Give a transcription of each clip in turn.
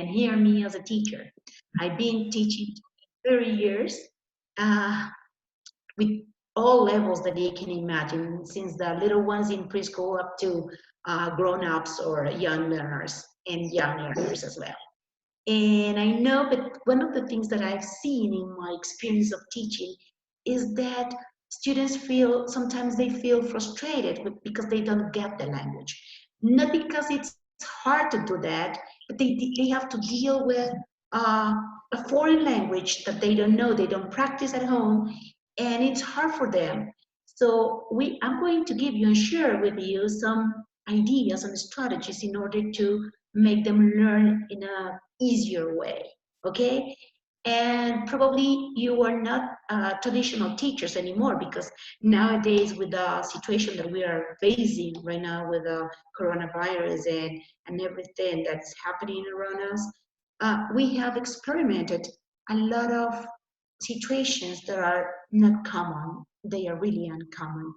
hear me as a teacher. I've been teaching 30 years with all levels that you can imagine, since the little ones in preschool up to grown-ups or young learners and young learners as well. And I know, but one of the things that I've seen in my experience of teaching is that students feel, sometimes they feel frustrated because they don't get the language. Not because it's hard to do that, but they have to deal with a foreign language that they don't know, they don't practice at home, and it's hard for them. So I'm going to give you and share with you some ideas and strategies in order to make them learn in a easier way, okay? And probably you are not traditional teachers anymore, because nowadays with the situation that we are facing right now with the coronavirus and everything that's happening around us, we have experimented a lot of situations that are not common. They are really uncommon,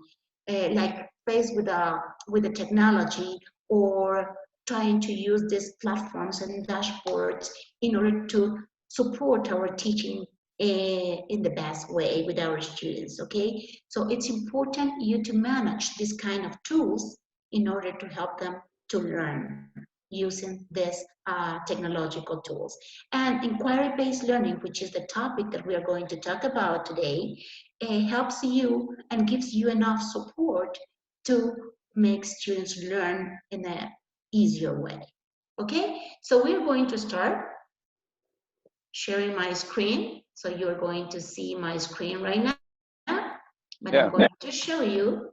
like faced with the technology, or trying to use these platforms and dashboards in order to support our teaching in the best way with our students, okay? So it's important you to manage this kind of tools in order to help them to learn using these technological tools. And inquiry-based learning, which is the topic that we are going to talk about today, helps you and gives you enough support to make students learn in an easier way. Okay, so we're going to start sharing my screen. So you're going to see my screen right now, but I'm going to show you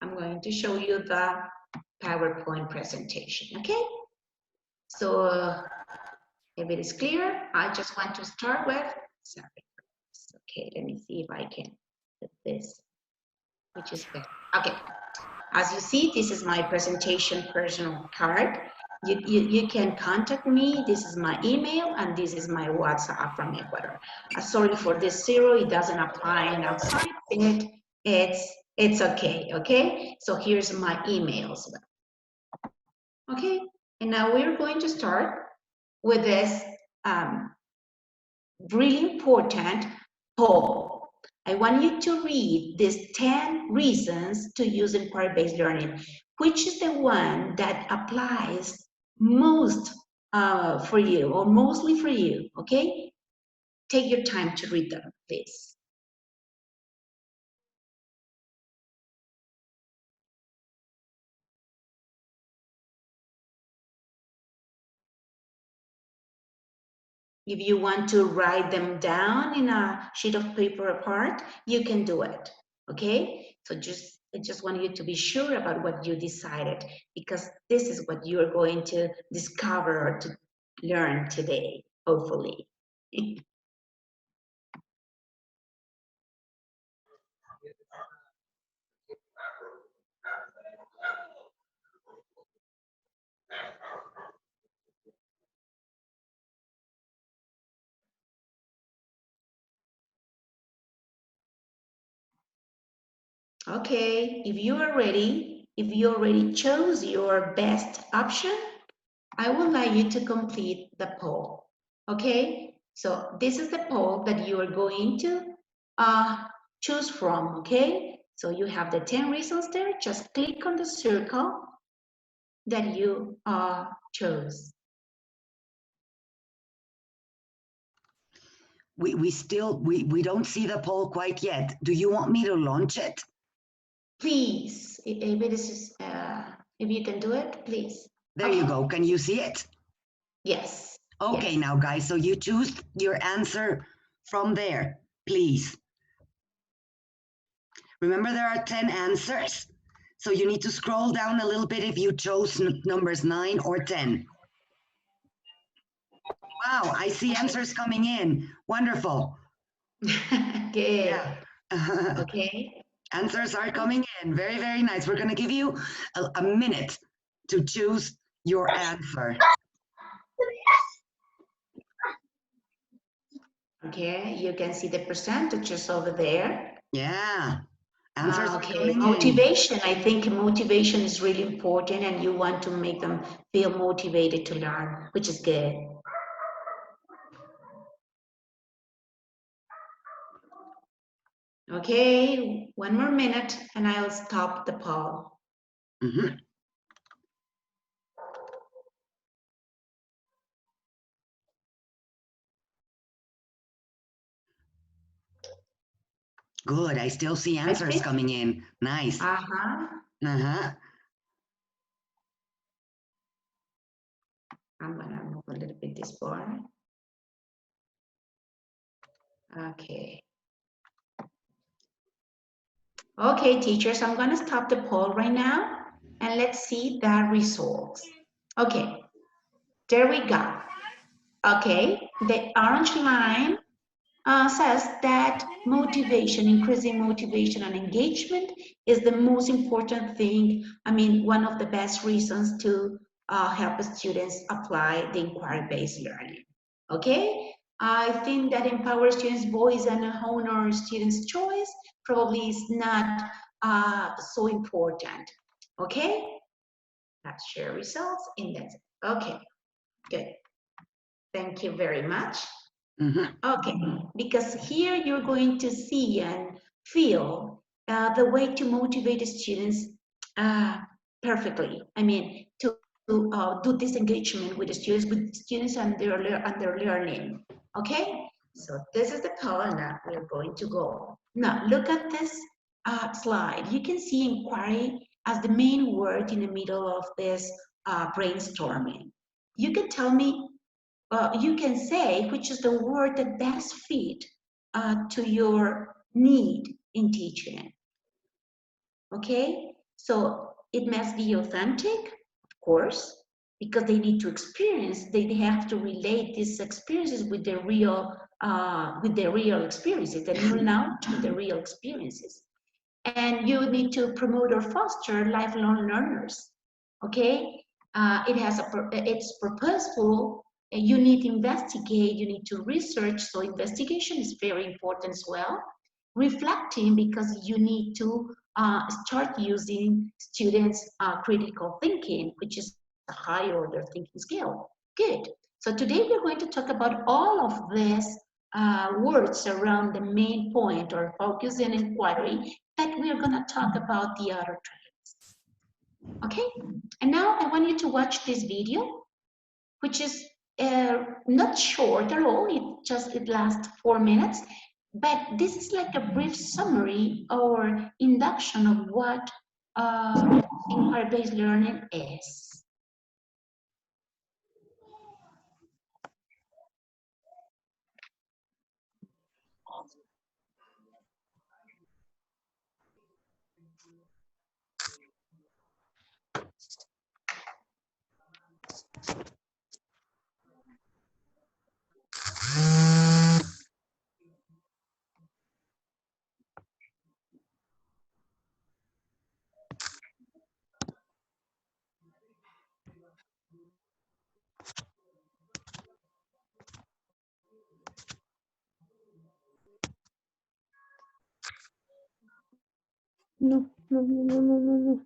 the PowerPoint presentation, okay? So if it is clear, I just want to start with, sorry, okay, let me see if I can put this, which is better. Okay, as you see, this is my presentation personal card. You can contact me. This is my email, and this is my WhatsApp from Ecuador. Sorry for this zero, it doesn't apply and outside it. It's okay, okay? So here's my emails. Okay, and now we're going to start with this really important poll. I want you to read these 10 reasons to use inquiry-based learning. Which is the one that applies most for you, or mostly for you, okay? Take your time to read them, please. If you want to write them down in a sheet of paper apart, you can do it, okay? So I just want you to be sure about what you decided, because this is what you're going to discover or to learn today, hopefully. Okay, if you are ready, if you already chose your best option, I would like you to complete the poll. Okay, so this is the poll that you are going to choose from. Okay, so you have the 10 reasons there. Just click on the circle that you chose. We don't see the poll quite yet. Do you want me to launch it? Please, if it is, if you can do it, please. There you go. Can you see it? Yes. Okay, yes. now guys, so you choose your answer from there, please. Remember, there are 10 answers, so you need to scroll down a little bit if you chose numbers 9 or 10. Wow, I see answers coming in. Wonderful. Good. Yeah. Okay. Answers are coming in. Very, very nice. We're going to give you a minute to choose your answer. Okay, you can see the percentages over there. Yeah. Answers are Okay, coming in. motivation. I think motivation is really important, and you want to make them feel motivated to learn, which is good. Okay, one more minute, and I'll stop the poll. Mm-hmm. Good. I still see answers coming in. Nice. Uh-huh. Uh-huh. I'm gonna move a little bit this board. Okay. Okay, teachers, I'm gonna stop the poll right now, and let's see the results. Okay, there we go. Okay, the orange line says that motivation, increasing motivation and engagement is the most important thing. I mean, one of the best reasons to help students apply the inquiry-based learning. Okay, I think that empower students' voice and honor students' choice probably is not so important. Okay, let's share results in that. Okay, good. Thank you very much. Mm-hmm. Okay, because here you're going to see and feel the way to motivate the students perfectly. I mean, to do this engagement with the students and their learning. Okay, so this is the poll that we're going to go. Now look at this slide. You can see inquiry as the main word in the middle of this brainstorming. You can tell me you can say which is the word that best fit to your need in teaching. Okay, so it must be authentic, of course, because they need to experience. They have to relate these experiences with their real experiences, the neural knowledge with the real experiences. And you need to promote or foster lifelong learners. Okay, it's purposeful. You need to investigate. You need to research. So investigation is very important as well. Reflecting, because you need to start using students' critical thinking, which is a high order thinking skill. Good. So today we're going to talk about all of these words around the main point or focus and inquiry, but we're going to talk about the other traits. Okay? And now I want you to watch this video, which is not short at all. It lasts 4 minutes, but this is like a brief summary or induction of what inquiry-based learning is. No, no, no, no, no, no, no.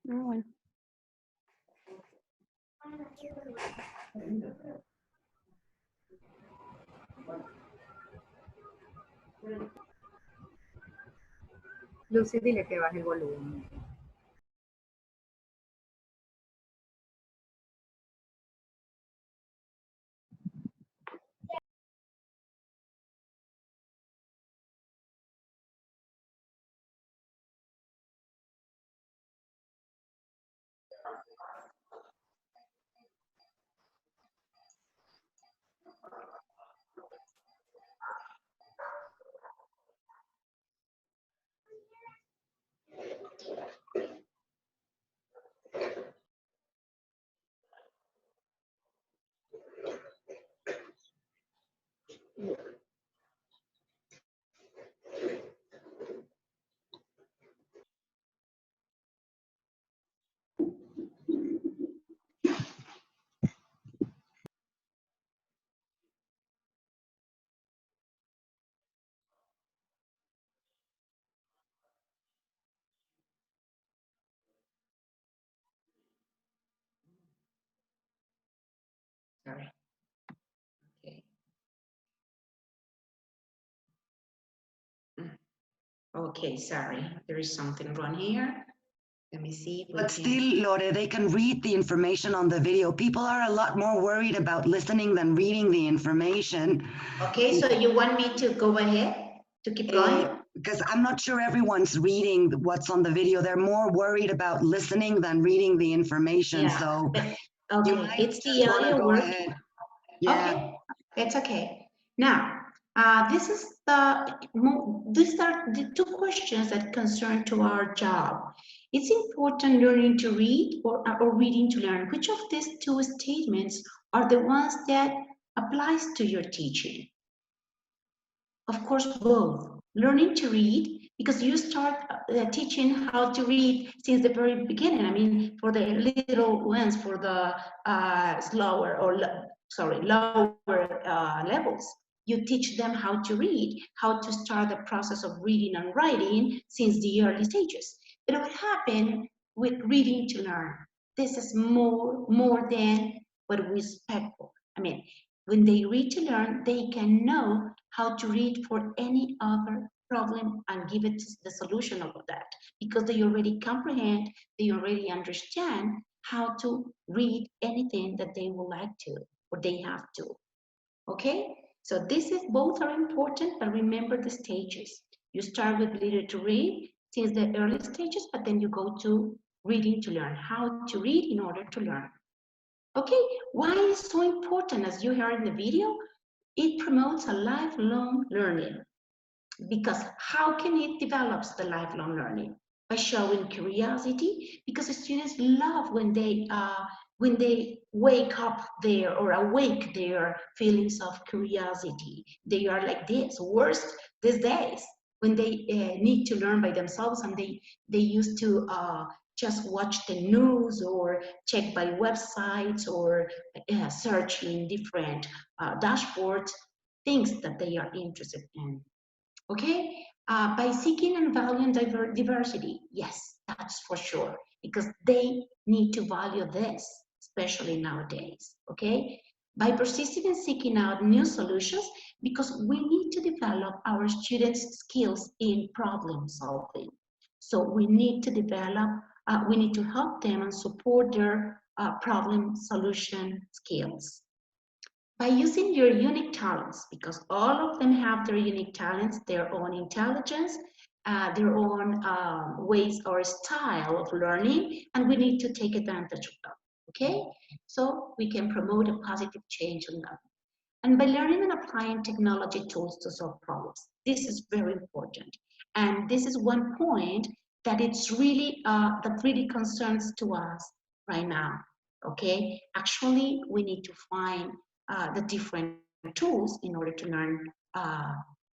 Ah, bueno. Lucy, dile que baje el volumen. Sorry. Okay. Okay, sorry. There is something wrong here. Let me see if we But can. still, Lore, they can read the information on the video. People are a lot more worried about listening than reading the information. Okay, so you want me to go ahead to keep going? Because I'm not sure everyone's reading what's on the video. They're more worried about listening than reading the information. Yeah. So Okay, you might it's the just want to audio go working. ahead. Yeah. Okay, it's okay. Now, this is these are the two questions that concern to our job. It's important learning to read or reading to learn. Which of these two statements are the ones that applies to your teaching? Of course, both. Learning to read, because you start teaching how to read since the very beginning. I mean, for the little ones, for the slower or lower levels, you teach them how to read, how to start the process of reading and writing since the early stages. But what happened with reading to learn? This is more than what we expect for. I mean, when they read to learn, they can know how to read for any other problem and give it the solution of that, because they already comprehend, they already understand how to read anything that they would like to or they have to. Okay, so this is both are important, but remember the stages. You start with reading to read since the early stages, but then you go to reading to learn, how to read in order to learn. Okay, why is so important? As you heard in the video, it promotes a lifelong learning. Because how can it develops the lifelong learning? By showing curiosity, because the students love when they wake up there or awake their feelings of curiosity. They are like this, worst these days, when they need to learn by themselves and they used to just watch the news or check by websites or search in different dashboards, things that they are interested in. Okay, by seeking and valuing diversity, yes, that's for sure, because they need to value this, especially nowadays. Okay, by persisting and seeking out new solutions, because we need to develop our students' skills in problem solving. So we need to develop, we need to help them and support their problem solution skills. By using your unique talents, because all of them have their unique talents, their own intelligence, their own ways or style of learning, and we need to take advantage of them, okay? So we can promote a positive change in them. And by learning and applying technology tools to solve problems. This is very important. And this is one point that it's really, that really concerns to us right now, okay? Actually, we need to find the different tools in order to learn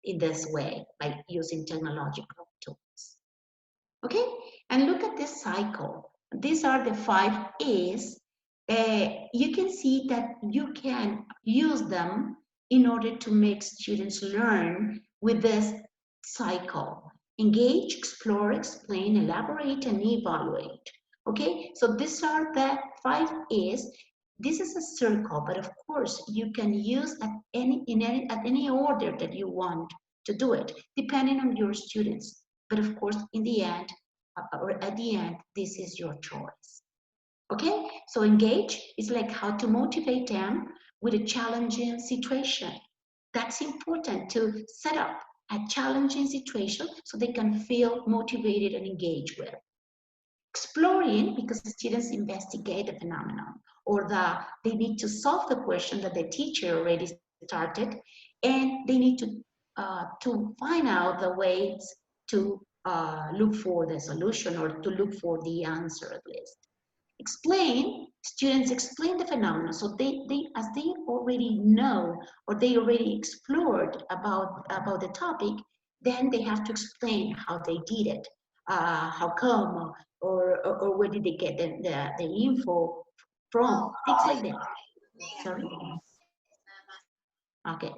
in this way by using technological tools. Okay, and look at this cycle. These are the 5 A's you can see that you can use them in order to make students learn with this cycle. Engage, explore, explain, elaborate, and evaluate. Okay, so these are the 5 A's. This is a circle, but of course you can use at any order that you want to do it, depending on your students. But of course, in the end, or at the end, this is your choice. Okay, so engage is like how to motivate them with a challenging situation. That's important to set up a challenging situation so they can feel motivated and engaged with. Exploring, because students investigate the phenomenon or they need to solve the question that the teacher already started, and they need to find out the ways to look for the solution or to look for the answer at least. Explain, students explain the phenomenon. So as they already know or they already explored about the topic, then they have to explain how they did it, how come, or where did they get the info from, things like that. Sorry? Okay.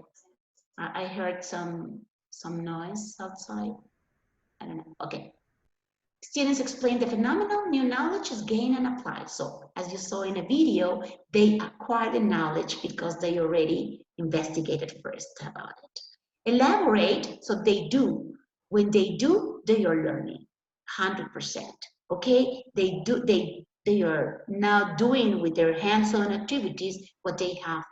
I heard some noise outside. I don't know. Okay. Students explain the phenomenon, new knowledge is gained and applied. So as you saw in a video, they acquire the knowledge because they already investigated first about it. Elaborate, so they do. When they do, they are learning 100%. Okay, they are now doing with their hands-on activities what they have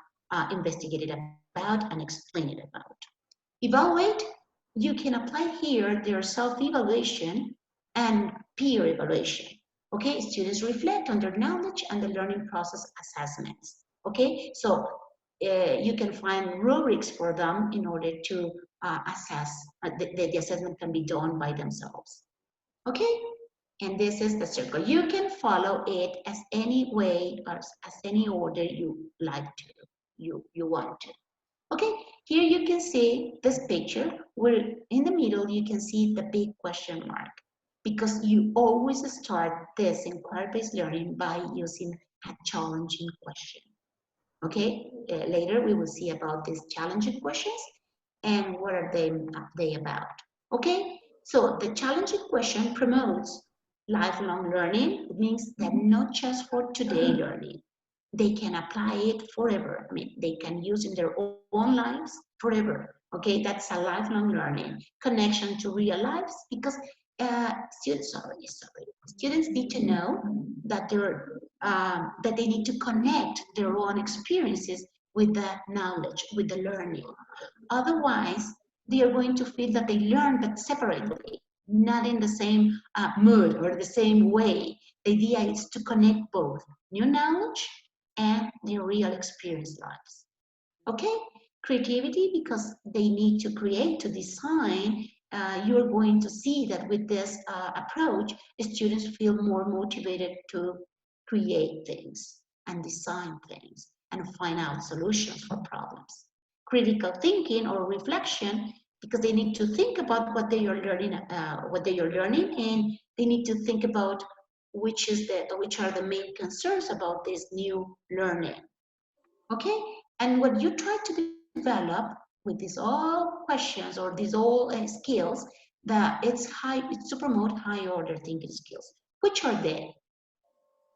investigated about and explained about. Evaluate, you can apply here their self-evaluation and peer evaluation. Okay, students reflect on their knowledge and the learning process assessments. Okay, so you can find rubrics for them in order to assess. The assessment can be done by themselves. Okay, and this is the circle. You can follow it as any way or as any order you like to, you want to. Okay, here you can see this picture where in the middle you can see the big question mark, because you always start this inquiry-based learning by using a challenging question. Okay, later we will see about these challenging questions and what are they about. Okay, so the challenging question promotes lifelong learning. It means that not just for today learning, they can apply it forever. I mean, they can use in their own lives forever. Okay, that's a lifelong learning connection to real lives, because students need to know that that they need to connect their own experiences with the knowledge, with the learning. Otherwise, they are going to feel that they learn but separately, not in the same mood or the same way. The idea is to connect both new knowledge and their real experience lives. Okay, creativity, because they need to create, to design. You're going to see that with this approach, students feel more motivated to create things and design things and find out solutions for problems. Critical thinking or reflection, because they need to think about what they are learning, and they need to think about which are the main concerns about this new learning. Okay, and what you try to develop with these all questions or these all skills, that it's to promote high order thinking skills. Which are they?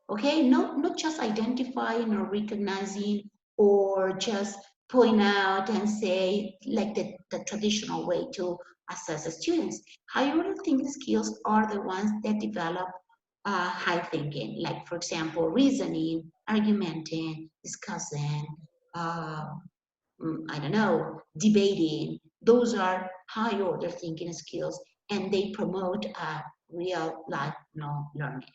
Okay, not just identifying or recognizing or just point out and say like the traditional way to assess the students. High order thinking skills are the ones that develop high thinking, like for example, reasoning, argumenting, discussing, uh, I don't know, debating. Those are high order thinking skills, and they promote real life learning.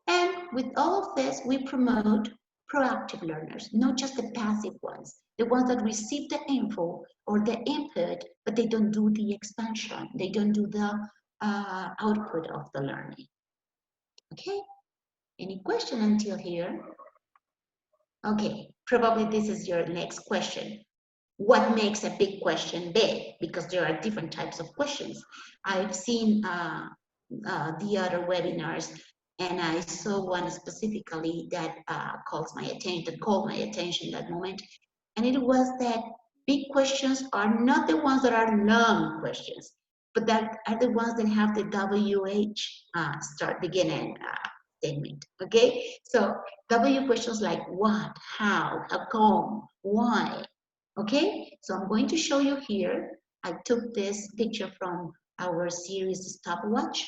And with all of this, we promote proactive learners, not just the passive ones, the ones that receive the info or the input, but they don't do the expansion, they don't do the output of the learning. Okay, any question until here? Okay, probably this is your next question. What makes a big question big? Because there are different types of questions. I've seen the other webinars And I saw one specifically that called my attention that moment. And it was that big questions are not the ones that are long questions, but that are the ones that have the WH start beginning statement. Okay, so W questions like what, how come, why. Okay, so I'm going to show you here. I took this picture from our series Stopwatch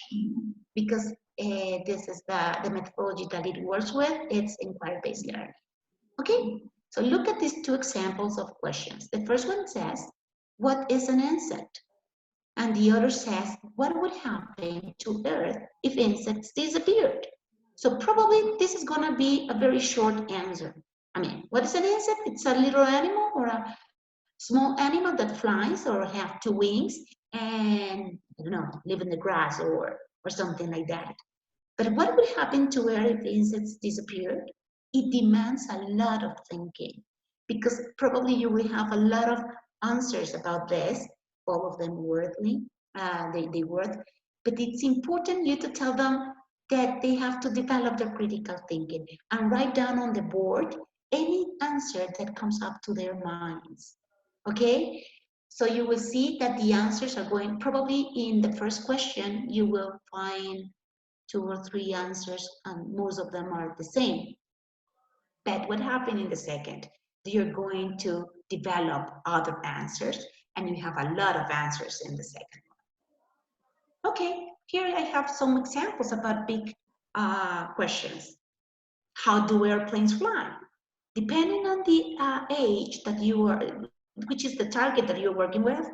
because this is the methodology that it works with. It's inquiry-based learning. Okay, so look at these two examples of questions. The first one says, what is an insect? And the other says, what would happen to Earth if insects disappeared? So probably this is going to be a very short answer. I mean, what is an insect? It's a little animal or a small animal that flies or have two wings and, I don't know, live in the grass or something like that. But what would happen to Earth if insects disappeared? It demands a lot of thinking because probably you will have a lot of answers about this, all of them worthy, they worth, but it's important you to tell them that they have to develop their critical thinking and write down on the board any answer that comes up to their minds, okay? So you will see that the answers are going, probably in the first question, you will find 2 or 3 answers, and most of them are the same. But what happened in the second? You're going to develop other answers, and you have a lot of answers in the second one. Okay, here I have some examples about big questions. How do airplanes fly? Depending on the age that you are, which is the target that you're working with,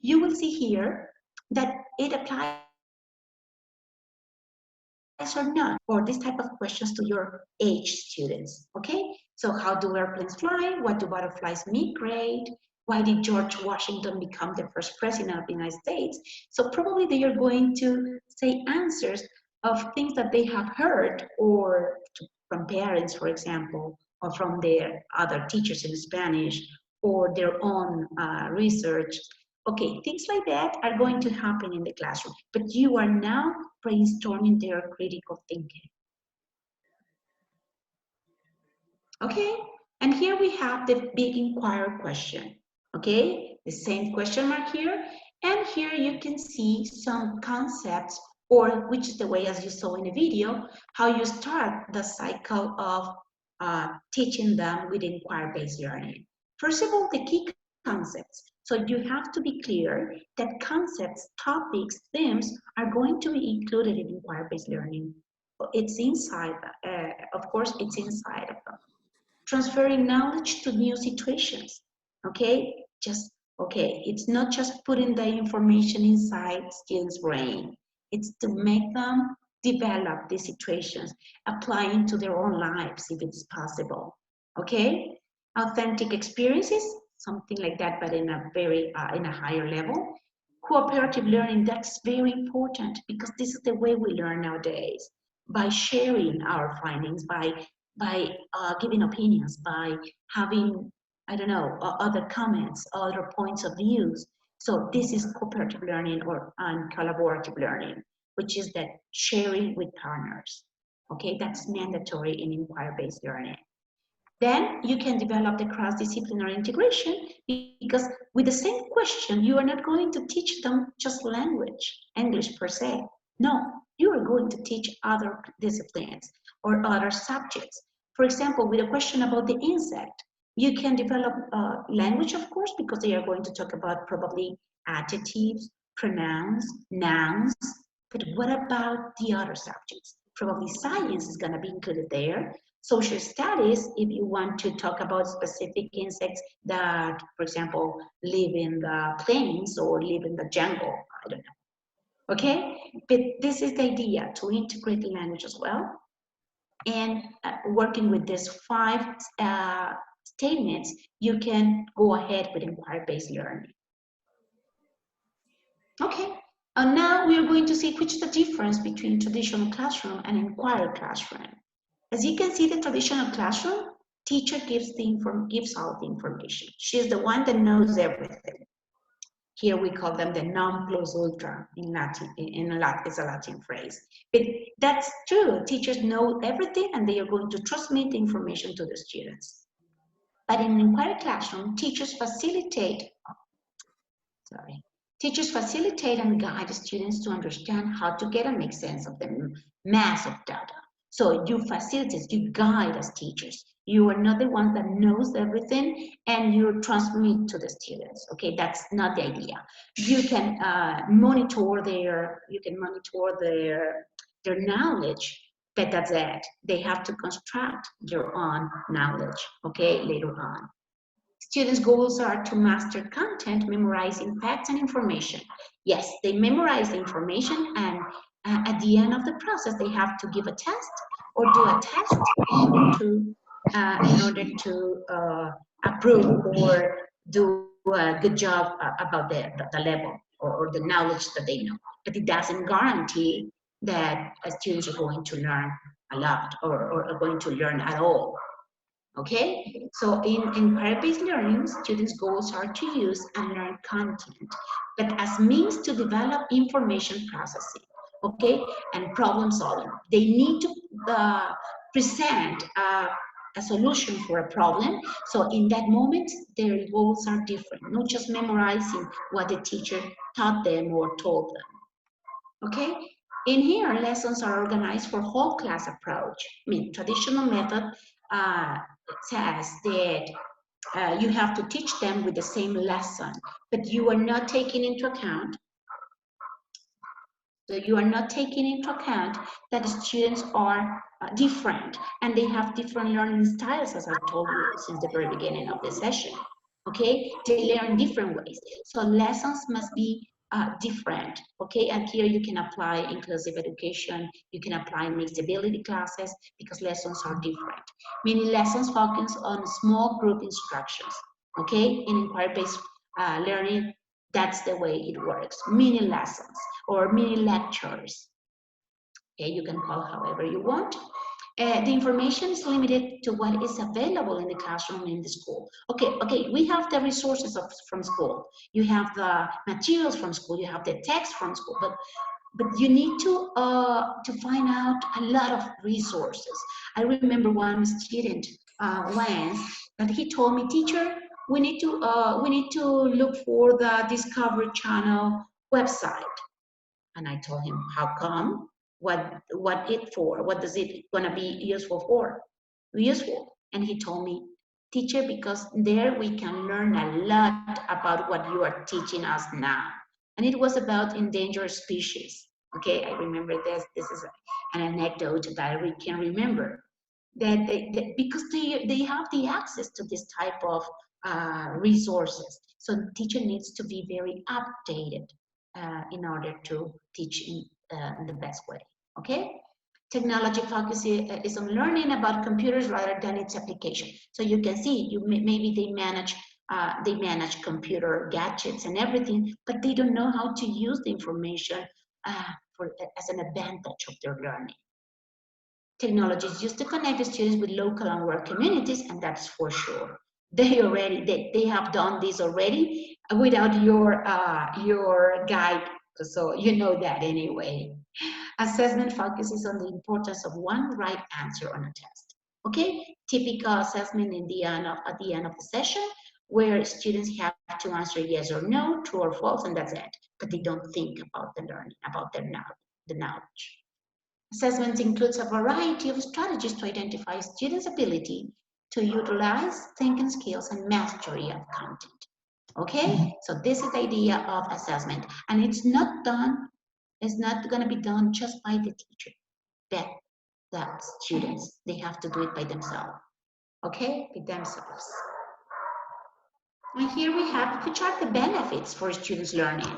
you will see here that it applies or not, or this type of questions to your age students, okay? So how do airplanes fly? What do butterflies migrate? Why did George Washington become the first president of the United States? So probably they are going to say answers of things that they have heard or from parents, for example, or from their other teachers in Spanish or their own research. Okay, things like that are going to happen in the classroom, but you are now brainstorming their critical thinking. Okay, and here we have the big inquiry question. Okay, the same question mark here, and here you can see some concepts, or which is the way, as you saw in the video, how you start the cycle of teaching them with inquiry-based learning. First of all, the key concepts. So you have to be clear that concepts, topics, themes are going to be included in inquiry-based learning. It's inside, of course, it's inside of them. Transferring knowledge to new situations, okay? It's not just putting the information inside students' brain. It's to make them develop these situations, applying to their own lives if it's possible, okay? Authentic experiences, something like that, but in a very, in a higher level. Cooperative learning, that's very important because this is the way we learn nowadays, by sharing our findings, by giving opinions, by having, I don't know, other comments, other points of views. So this is cooperative learning or collaborative learning, which is that sharing with partners. Okay, that's mandatory in inquiry-based learning. Then you can develop the cross-disciplinary integration because with the same question, you are not going to teach them just language, English per se. No, you are going to teach other disciplines or other subjects. For example, with a question about the insect, you can develop language, of course, because they are going to talk about probably adjectives, pronouns, nouns. But what about the other subjects? Probably science is going to be included there. Social studies, if you want to talk about specific insects that, for example, live in the plains or live in the jungle, I don't know. Okay, but this is the idea, to integrate the language as well. And working with these 5 statements, you can go ahead with inquiry-based learning. Okay, and now we are going to see which is the difference between traditional classroom and inquiry classroom. As you can see, the traditional classroom, teacher gives all the information. She's the one that knows everything. Here we call them the non plus ultra in Latin. It's a Latin phrase. But that's true. Teachers know everything, and they are going to transmit the information to the students. But in an inquiry classroom, teachers facilitate and guide the students to understand how to get and make sense of the mass of data. So you facilitate, you guide as teachers. You are not the one that knows everything and you transmit to the students. Okay, that's not the idea. You can monitor their knowledge, but that's it. They have to construct their own knowledge. Okay, later on. Students' goals are to master content, memorizing facts and information. Yes, they memorize the information, and at the end of the process, they have to give a test or do a test in order to approve or do a good job about the level or the knowledge that they know. But it doesn't guarantee that students are going to learn a lot or are going to learn at all. Okay, so in ProjectBased Learning, students' goals are to use and learn content, but as means to develop information processing, okay, and problem solving. They need to present a solution for a problem. So in that moment, their goals are different, not just memorizing what the teacher taught them or told them. Okay, in here, lessons are organized for whole class approach. I mean, traditional method says that you have to teach them with the same lesson, but you are not taking into account. So you are not taking into account that the students are different and they have different learning styles, as I told you since the very beginning of the session. Okay, they learn different ways. So lessons must be different. Okay, and here you can apply inclusive education, you can apply mixed ability classes because lessons are different. Many lessons focus on small group instructions. Okay, in inquiry-based learning, that's the way it works. Mini lessons or mini lectures. Okay, you can call however you want. The information is limited to what is available in the classroom in the school. Okay, we have the resources from school. You have the materials from school. You have the text from school. But you need to find out a lot of resources. I remember one student once that he told me, "Teacher, we need to look for the Discovery Channel website." And I told him, "How come? What it for? What does it gonna be useful for? Useful?" And he told me, "Teacher, because there we can learn a lot about what you are teaching us now." And it was about endangered species. Okay, I remember this. This is an anecdote that I can remember. That because they have the access to this type of resources. So the teacher needs to be very updated in order to teach in the best way. Okay. Technology focus is on learning about computers rather than its application. So you can see, maybe they manage computer gadgets and everything, but they don't know how to use the information as an advantage of their learning. Technology is used to connect the students with local and work communities, and that's for sure. They have done this already without your guide, so you know that anyway. Assessment focuses on the importance of one right answer on a test. Okay, typical assessment at the end of the session, where students have to answer yes or no, true or false, and that's it. But they don't think about the learning, about the knowledge. Assessment includes a variety of strategies to identify students' ability to utilize thinking skills and mastery of content. Okay, so this is the idea of assessment, and it's not going to be done just by the teacher, but the students. They have to do it by themselves. Okay, by themselves. And here we have, which are the benefits for students learning.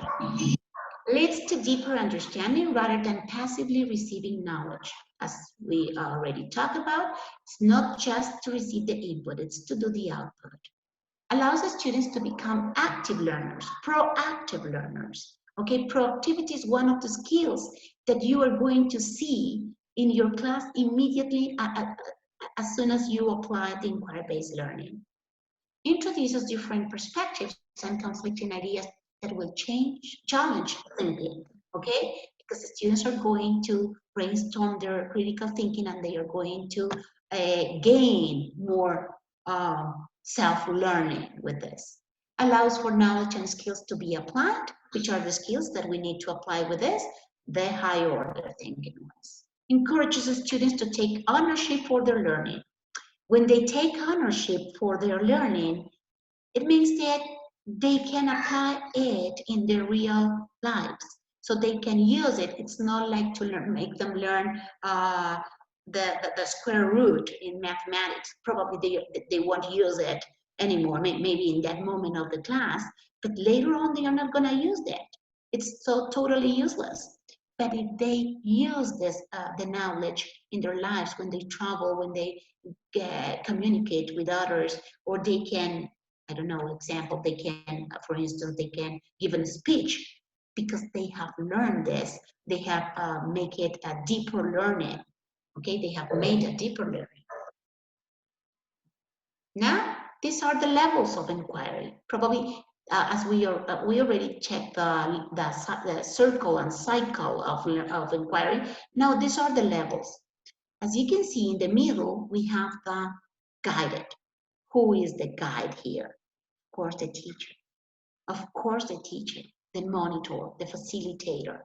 Leads to deeper understanding rather than passively receiving knowledge. As we already talked about, it's not just to receive the input, it's to do the output. Allows the students to become active learners, proactive learners. Okay, proactivity is one of the skills that you are going to see in your class immediately as soon as you apply the inquiry-based learning. Introduces different perspectives and conflicting ideas that will challenge thinking, okay? Because the students are going to brainstorm their critical thinking and they are going to gain more self-learning with this. Allows for knowledge and skills to be applied, which are the skills that we need to apply with this, the high order thinking ones. Encourages the students to take ownership for their learning. When they take ownership for their learning, it means that they can apply it in their real lives. So they can use it. It's not like to learn, make them learn the square root in mathematics. Probably they won't use it anymore, maybe in that moment of the class, but later on they are not going to use that. It's so totally useless. But if they use this, the knowledge in their lives, when they travel, when they communicate with others, or they can, I don't know, example, they can, for instance, they can give a speech because they have learned this. They have make it a deeper learning. Okay, they have made a deeper learning. Now, these are the levels of inquiry. Probably, as we already checked the circle and cycle of inquiry. Now, these are the levels. As you can see in the middle, we have the guided. Who is the guide here? Of course, the teacher. Of course, the teacher, the monitor, the facilitator.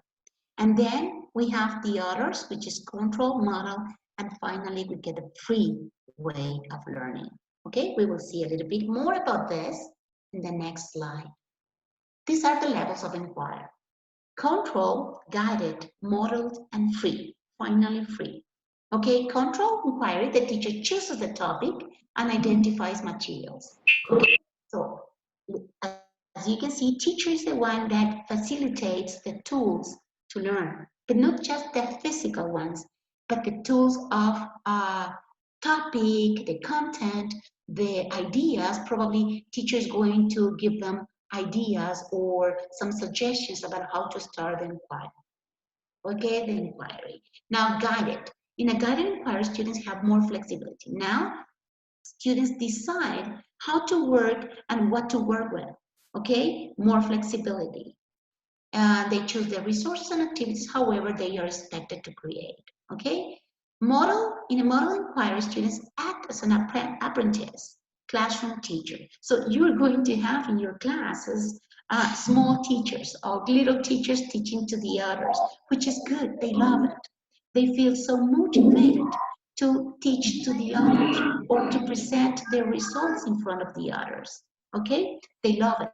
And then we have the others, which is control, model, and finally we get a free way of learning. Okay, we will see a little bit more about this in the next slide. These are the levels of inquiry. Control, guided, modeled, and free. Finally, free. Okay, control inquiry, the teacher chooses the topic and identifies materials. Okay, so as you can see, teacher is the one that facilitates the tools to learn, but not just the physical ones, but the tools of topic, the content, the ideas. Probably teacher is going to give them ideas or some suggestions about how to start the inquiry. Okay, the inquiry. Now, guided. In a guided inquiry, students have more flexibility. Now, students decide how to work and what to work with. Okay, more flexibility. They choose the resources and activities, however, they are expected to create. Okay, model. In a model inquiry, students act as an apprentice, classroom teacher. So you're going to have in your classes small teachers or little teachers teaching to the others, which is good. They love it. They feel so motivated to teach to the others or to present their results in front of the others. Okay, they love it.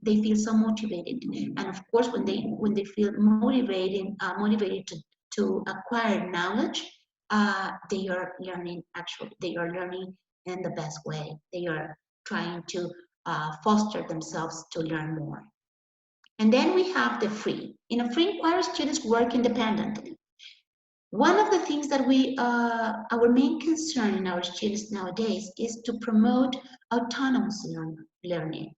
They feel so motivated, and of course, when they feel motivated to acquire knowledge, they are learning. Actually, they are learning in the best way. They are trying to foster themselves to learn more. And then we have the free. In a free inquiry, students work independently. One of the things that our main concern in our students nowadays is to promote autonomous learning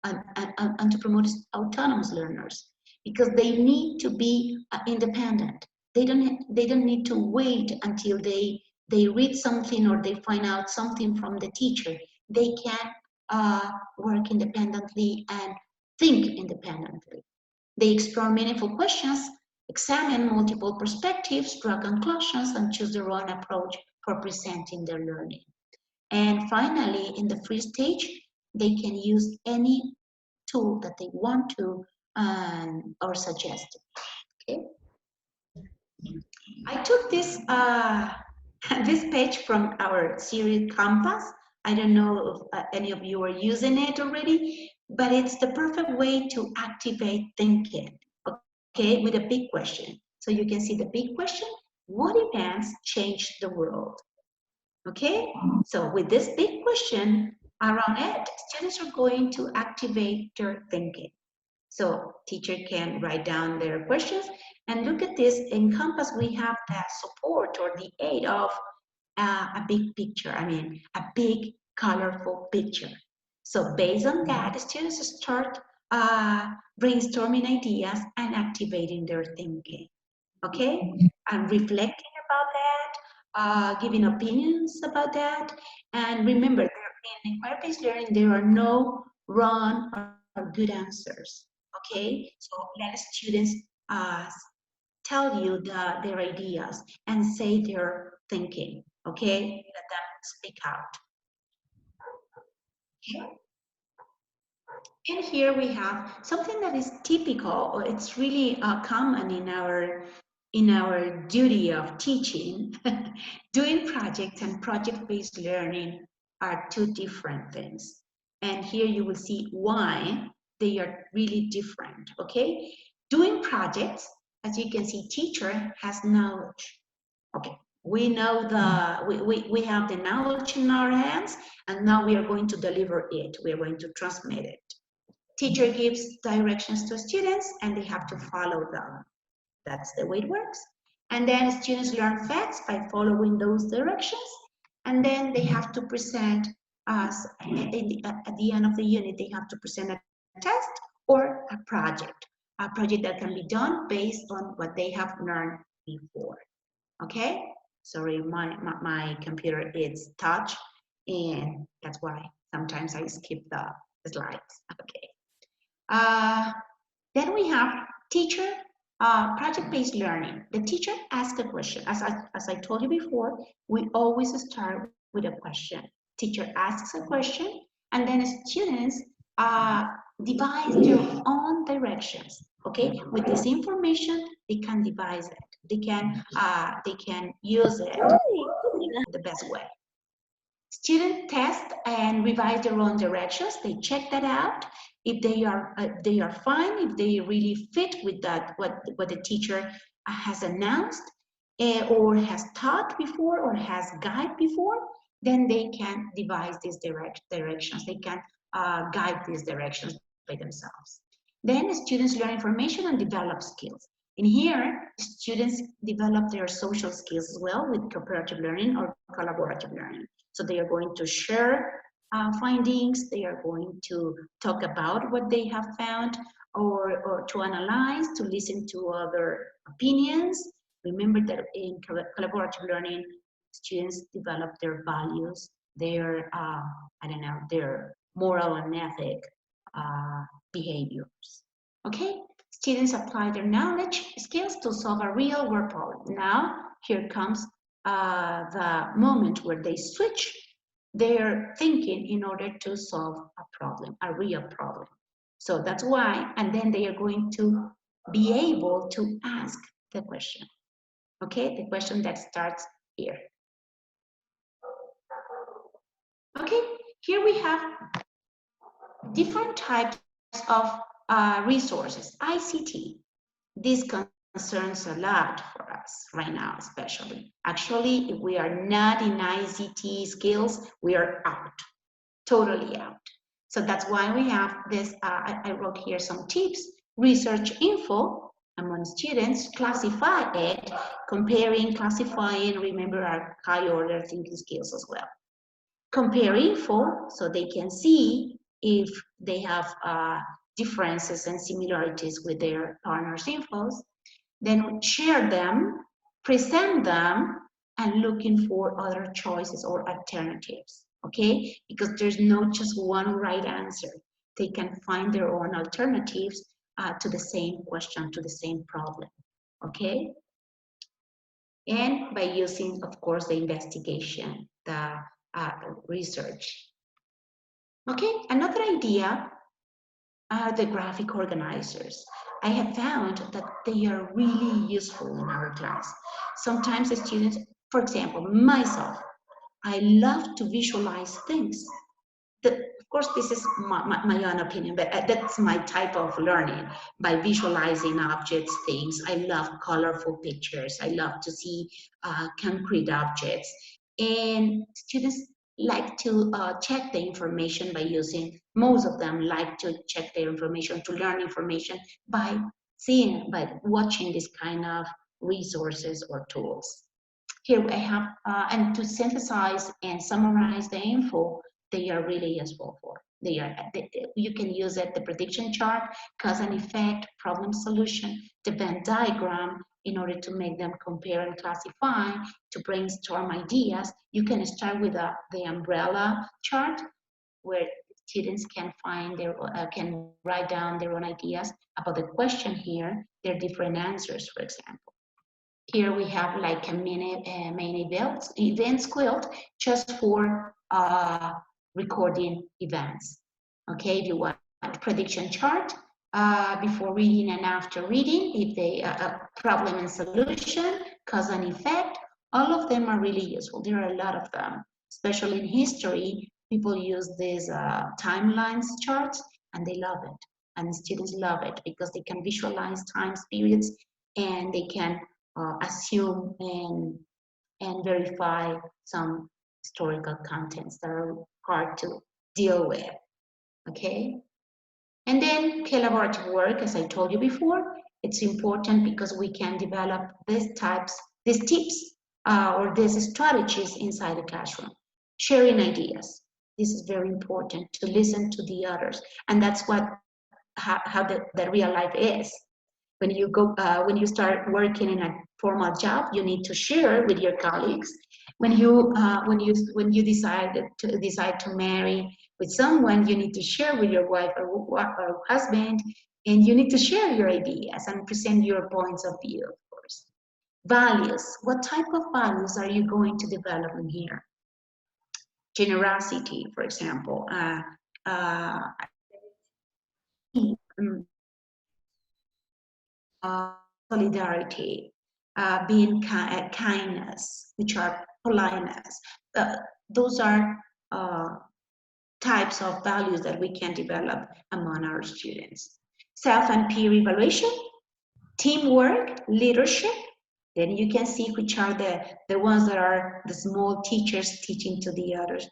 and to promote autonomous learners, because they need to be independent. They don't need to wait until they read something or they find out something from the teacher. They can work independently and think independently. They explore meaningful questions, examine multiple perspectives, draw conclusions, and choose their own approach for presenting their learning. And finally, in the free stage, they can use any tool that they want to or suggest. Okay. I took this this page from our series Compass. I don't know if any of you are using it already, but it's the perfect way to activate thinking. Okay, with a big question. So you can see the big question: what events changed the world? Okay, so with this big question around it, students are going to activate their thinking. So teacher can write down their questions, and look at this. In Compass, we have the support or the aid of a big picture. I mean, a big, colorful picture. So based on that, the students start brainstorming ideas and activating their thinking. Okay, and reflecting about that, giving opinions about that. And remember, in inquiry-based learning, there are no wrong or good answers. Okay, so let students tell you their ideas and say their thinking. Okay, let them speak out. Okay. And here we have something that is typical, or it's really common in our duty of teaching. Doing projects and project-based learning are two different things. And here you will see why they are really different, okay? Doing projects, as you can see, teacher has knowledge. Okay, we know we have the knowledge in our hands, and now we are going to deliver it. We are going to transmit it. Teacher gives directions to students and they have to follow them. That's the way it works. And then students learn facts by following those directions. And then they have to present us at the end of the unit, they have to present a test or a project that can be done based on what they have learned before. Okay? Sorry, my computer is touch, and that's why sometimes I skip the slides. Okay. Then we have teacher project-based learning. The teacher asks a question. As I told you before, we always start with a question. Teacher asks a question, and then students devise their own directions. Okay, with this information, they can devise it. They can use it the best way. Students test and revise their own directions. They check that out. If they are fine, if they really fit with that, what the teacher has announced or has taught before or has guided before, then they can devise these directions. They can guide these directions by themselves. Then students learn information and develop skills. In here, students develop their social skills as well with cooperative learning or collaborative learning. So they are going to share findings, they are going to talk about what they have found, or to analyze, to listen to other opinions. Remember that in collaborative learning, students develop their values, their, their moral and ethic behaviors. Okay, students apply their knowledge, skills to solve a real world problem. Now, here comes the moment where they switch their thinking in order to solve a problem, a real problem. So that's why, and then they are going to be able to ask the question. Okay, the question that starts here. Okay, here we have different types of resources. ICT. This concerns a lot for us right now, especially. Actually, if we are not in ICT skills, we are out, totally out. So that's why we have this, I wrote here some tips. Research info among students, classify it, comparing, classifying, remember our high order thinking skills as well. Compare info so they can see if they have differences and similarities with their partners' infos. Then share them, present them, and looking for other choices or alternatives, okay? Because there's not just one right answer. They can find their own alternatives to the same question, to the same problem, okay? And by using, of course, the investigation, the research. Okay, another idea are the graphic organizers. I have found that they are really useful in our class. Sometimes the students, for example, myself, I love to visualize things. Of course, this is my own opinion, but that's my type of learning, by visualizing objects, things. I love colorful pictures. I love to see concrete objects. And students like to check the information by using, most of them like to check their information, to learn information by seeing, by watching this kind of resources or tools. Here I have, and to synthesize and summarize the info, they are really useful for. You can use it, the prediction chart, cause and effect, problem solution, the Venn diagram, in order to make them compare and classify, to brainstorm ideas. You can start with the umbrella chart, where students can find their can write down their own ideas about the question here, their different answers, for example. Here we have like a main events quilt just for recording events. Okay, if you want a prediction chart before reading and after reading, if they problem and solution, cause and effect, all of them are really useful. There are a lot of them, especially in history. People use these timelines charts and they love it. And students love it because they can visualize time periods and they can assume and verify some historical contents that are hard to deal with, okay? And then collaborative work, as I told you before, it's important because we can develop these tips or these strategies inside the classroom. Sharing ideas. This is very important to listen to the others. And that's how the real life is. When you start working in a formal job, you need to share with your colleagues. When you decide to marry with someone, you need to share with your wife or husband, and you need to share your ideas and present your points of view, of course. Values. What type of values are you going to develop in here? Generosity, for example. Solidarity, being kindness, which are politeness. Those are types of values that we can develop among our students. Self and peer evaluation, teamwork, leadership. Then you can see which are the ones that are the small teachers teaching to the others,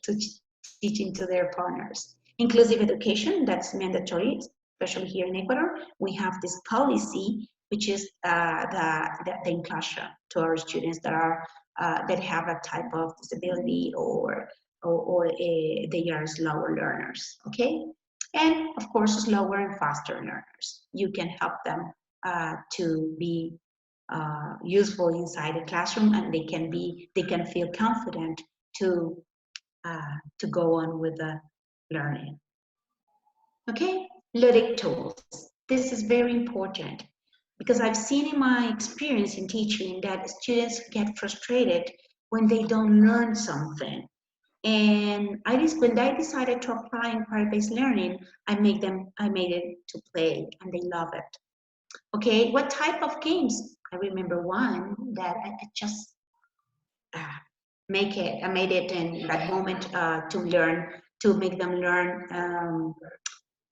teaching to their partners. Inclusive education, that's mandatory, especially here in Ecuador. We have this policy, which is the inclusion to our students that are that have a type of disability or they are slower learners, okay? And of course, slower and faster learners. You can help them to be useful inside the classroom, and they can feel confident to go on with the learning. Okay, ludic tools. This is very important because I've seen in my experience in teaching that students get frustrated when they don't learn something. And when I decided to apply in project-based learning, I made it to play, and they love it. Okay, what type of games? I remember one that I just I made it in that moment to make them learn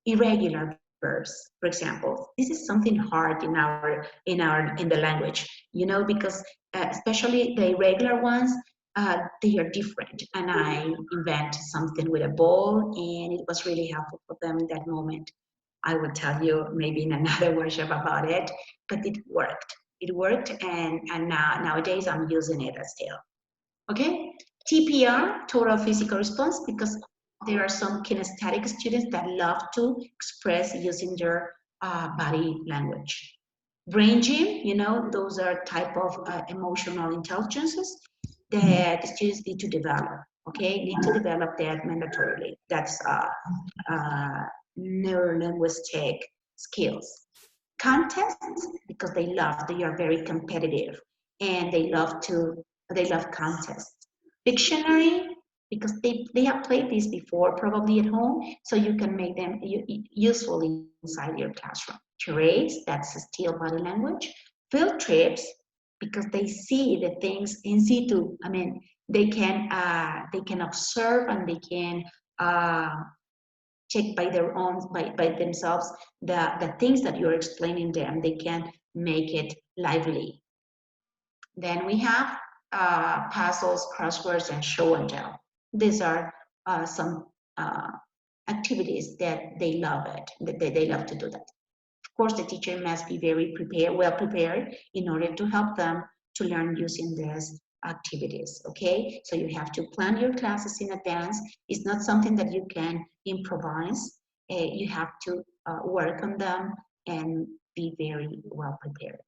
irregular verbs, for example. This is something hard in the language, you know, because especially the irregular ones, they are different. And I invented something with a ball, and it was really helpful for them in that moment. I will tell you maybe in another workshop about it, but it worked. It worked, and nowadays I'm using it still. Okay, TPR, total physical response, because there are some kinesthetic students that love to express using their body language. Brain gym, you know, those are type of emotional intelligences that students need to develop. Okay, need to develop that mandatorily. That's neuro-linguistic skills. Contests, because they are very competitive and they love contests. Dictionary, because they have played this before, probably at home, so you can make them useful inside your classroom. Charades, that's still body language. Field trips, because they see the things in situ. I mean, they can observe and they can check by themselves the things that you're explaining them. They can make it lively. Then we have puzzles, crosswords, and show and tell. These are some activities that they love it. They love to do that. Of course, the teacher must be very well prepared in order to help them to learn using these activities, okay? So you have to plan your classes in advance. It's not something that you can improvise. You have to work on them and be very well prepared.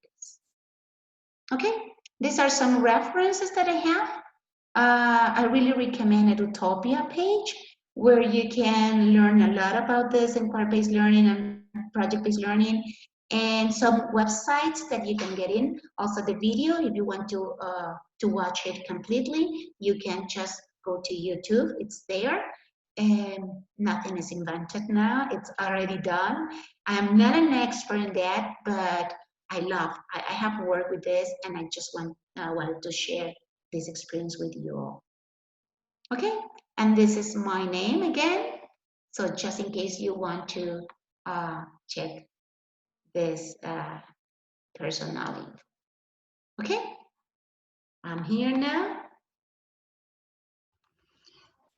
Okay, these are some references that I have. I really recommend Utopia page. where you can learn a lot about this inquiry-based learning and project-based learning, and some websites that you can get in. Also the video, if you want to watch it completely, you can just go to YouTube, it's there. And nothing is invented now, it's already done. I'm not an expert in that, but I have worked with this, and I just wanted to share this experience with you all. Okay, and this is my name again. So just in case you want to check this personality. Okay, I'm here now.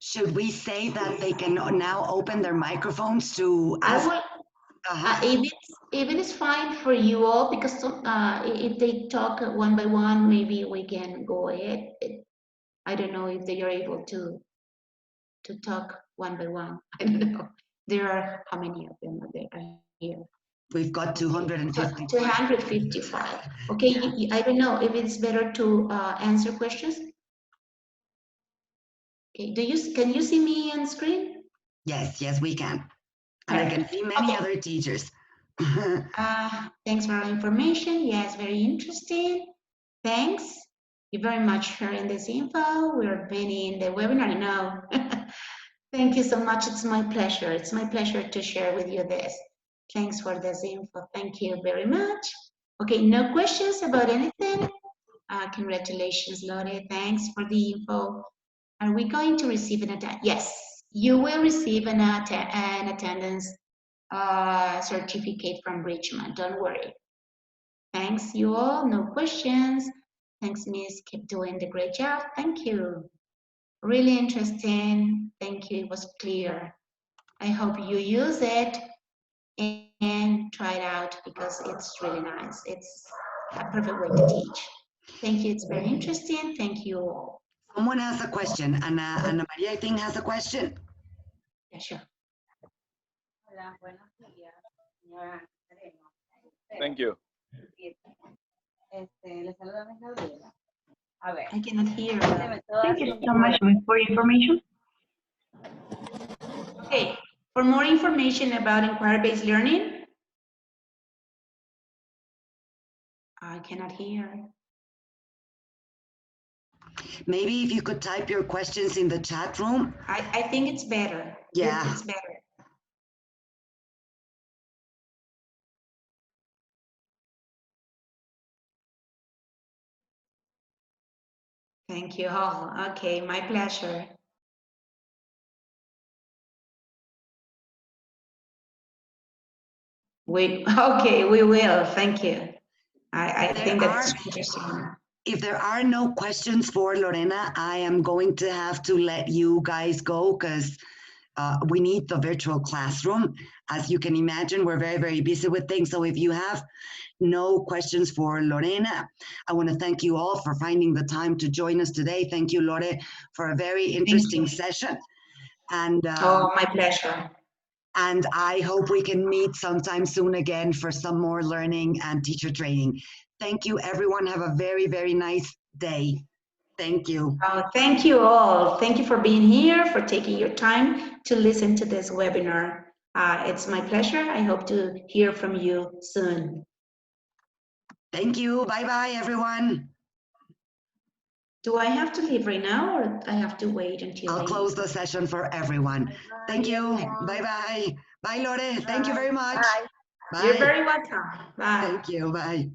Should we say that they can now open their microphones to ask? If it is fine for you all, because if they talk one by one, maybe we can go ahead. I don't know if they are able to talk one by one. I don't know. There are, how many of them are there here? We've got 250. 255. Okay, I don't know if it's better to answer questions. Okay, can you see me on screen? Yes, we can. And I can see many other teachers. Thanks for the information. Yes, very interesting. Thanks. You very much for sharing this info. We're many in the webinar now. Thank you so much. It's my pleasure. It's my pleasure to share with you this. Thanks for this info. Thank you very much. Okay, no questions about anything? Congratulations, Lore. Thanks for the info. Are we going to receive an attendance? Yes, you will receive an attendance certificate from Richmond. Don't worry. Thanks, you all. No questions. Thanks, Miss. Keep doing the great job. Thank you. Really interesting. Thank you. It was clear. I hope you use it and try it out, because it's really nice. It's a perfect way to teach. Thank you. It's very interesting. Thank you all. Someone has a question. Ana Maria, I think, has a question. Yeah, sure. Thank you. I cannot hear. Thank you so much for your information. Okay, for more information about inquiry-based learning, I cannot hear. Maybe if you could type your questions in the chat room. I think it's better. Yeah. It's better. Thank you all. Okay, my pleasure. Okay, we will. Thank you. I think that's interesting. If there are no questions for Lorena, I am going to have to let you guys go, because we need the virtual classroom. As you can imagine, we're very, very busy with things. So if you have no questions for Lorena, I want to thank you all for finding the time to join us today. Thank you, Lore, for a very interesting session. And my pleasure. And I hope we can meet sometime soon again for some more learning and teacher training. Thank you, everyone. Have a very, very nice day. Thank you. Thank you all. Thank you for being here, for taking your time to listen to this webinar. It's my pleasure. I hope to hear from you soon. Thank you. Bye-bye, everyone. Do I have to leave right now, or I have to wait until I'll close the session for everyone. Thank you. Bye-bye. Bye, Lore. Thank you very much. Bye. Bye. You're very welcome. Bye. Thank you. Bye.